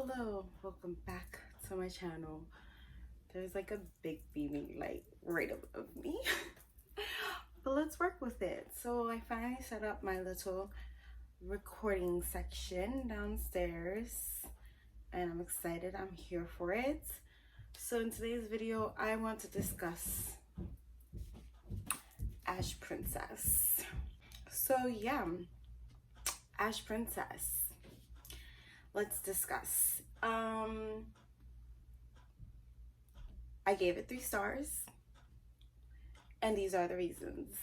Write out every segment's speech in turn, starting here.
Hello, welcome back to my channel. There's like a big beaming light right above me. But let's work with it. So I finally set up my little recording section downstairs and I'm excited. I'm here for it. So in today's video, I want to discuss Ash Princess. So yeah, Ash Princess. Let's discuss. I gave it 3 stars, and these are the reasons.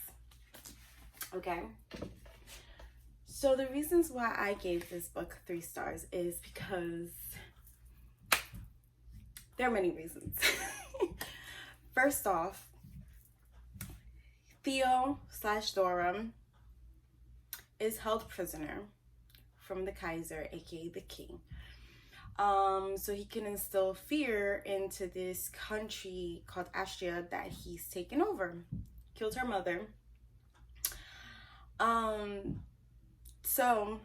Okay, so the reasons why I gave this book 3 stars is because there are many reasons. First off, Theo/Dora is held prisoner from the Kaiser, aka the king. So he can instill fear into this country called Astria that he's taken over. Killed her mother. So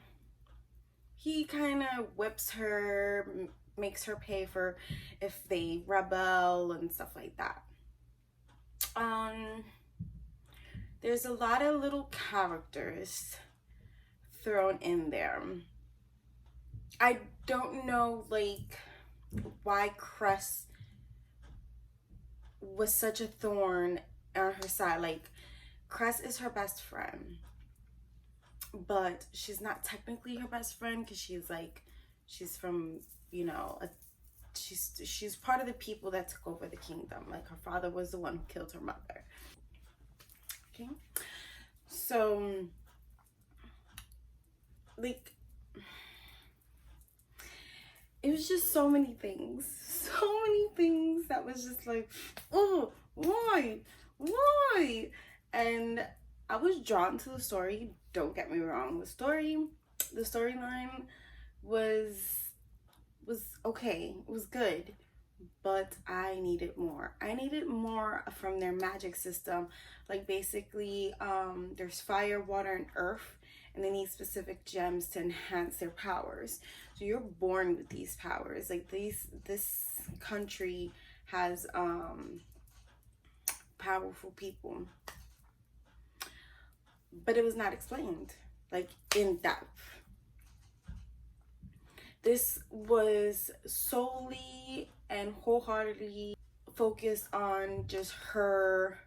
he kind of whips her, makes her pay for if they rebel and stuff like that. There's a lot of little characters thrown in there. I don't know like why Cress was such a thorn on her side. Like, Cress is her best friend, but she's not technically her best friend because she's from, you know, she's part of the people that took over the kingdom. Like, her father was the one who killed her mother. Okay, so like, it was just so many things that was just like, oh, why? And I was drawn to the story. Don't get me wrong, the storyline was okay, it was good, but I needed more. I needed more from their magic system. Like, basically, there's fire, water, and earth, and they need specific gems to enhance their powers. So you're born with these powers. Like, this country has powerful people, but it was not explained like in depth. This was solely and wholeheartedly focused on just her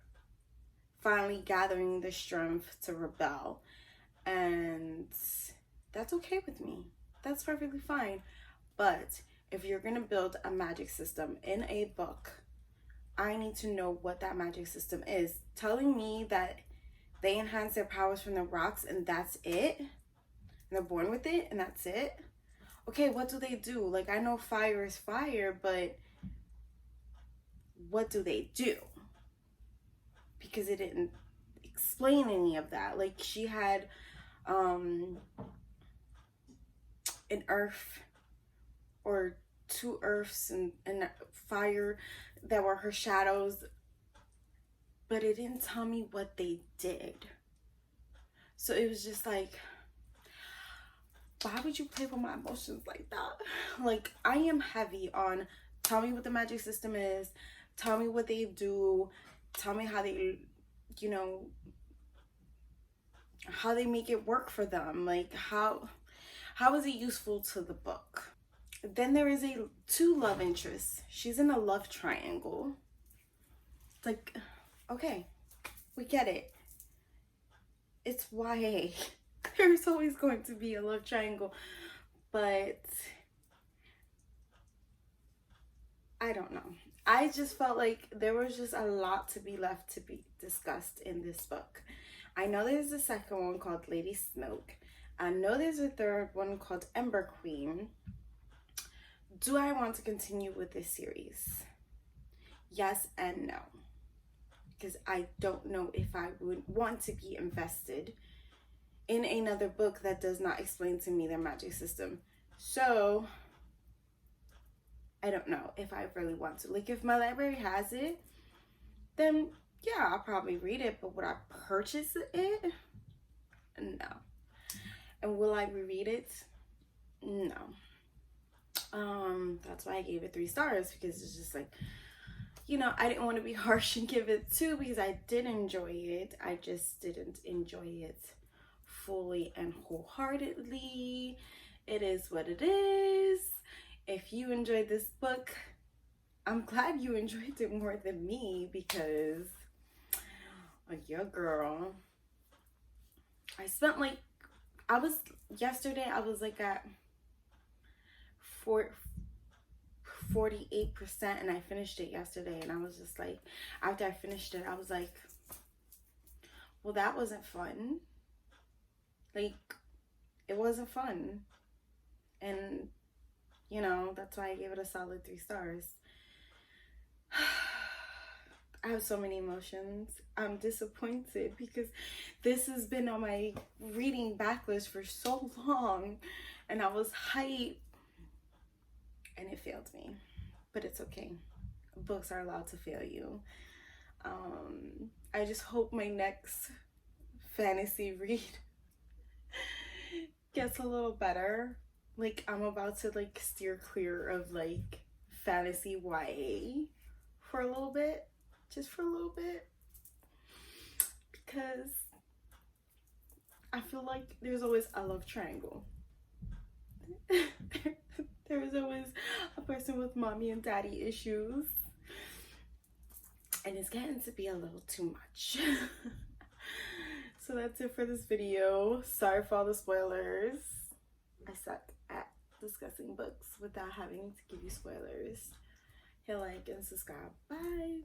finally gathering the strength to rebel, and that's okay with me. That's perfectly fine. But if you're gonna build a magic system in a book, I need to know what that magic system is. Telling me that they enhance their powers from the rocks and that's it, and they're born with it and that's it. Okay, what do they do? Like, I know fire is fire, but what do they do? Because it didn't explain any of that. Like, she had an earth or 2 earths and fire that were her shadows, but it didn't tell me what they did. So it was just like, why would you play with my emotions like that? Like, I am heavy on, tell me what the magic system is, tell me what they do, tell me how they, you know, how they make it work for them. Like, how is it useful to the book? Then there is 2 love interests. She's in a love triangle. It's like, okay, we get it. It's YA. There's always going to be a love triangle, but I don't know. I just felt like there was just a lot to be left to be discussed in this book. I know there's a second one called Lady Smoke. I know there's a third one called Ember Queen. Do I want to continue with this series? Yes and no. Because I don't know if I would want to be invested in another book that does not explain to me their magic system. So I don't know if I really want to. Like, if my library has it, then yeah, I'll probably read it. But would I purchase it? No. And will I reread it? No. That's why I gave it 3 stars, because it's just like, you know, I didn't want to be harsh and give it 2 because I did enjoy it. I just didn't enjoy it fully and wholeheartedly. It is what it is. If you enjoyed this book, I'm glad you enjoyed it more than me, because your girl, I spent like, yesterday I was like at 48%, and I finished it yesterday, and I was just like, after I finished it, I was like, well, that wasn't fun. Like, it wasn't fun. And, you know, that's why I gave it a solid 3 stars. I have so many emotions. I'm disappointed because this has been on my reading backlist for so long, and I was hyped, and it failed me. But it's okay. Books are allowed to fail you. I just hope my next fantasy read gets a little better. Like, I'm about to like steer clear of like fantasy YA for a little bit, just for a little bit, because I feel like there's always a love triangle. There's always a person with mommy and daddy issues, and it's getting to be a little too much. So that's it for this video. Sorry for all the spoilers. I suck at discussing books without having to give you spoilers. Hit like and subscribe. Bye.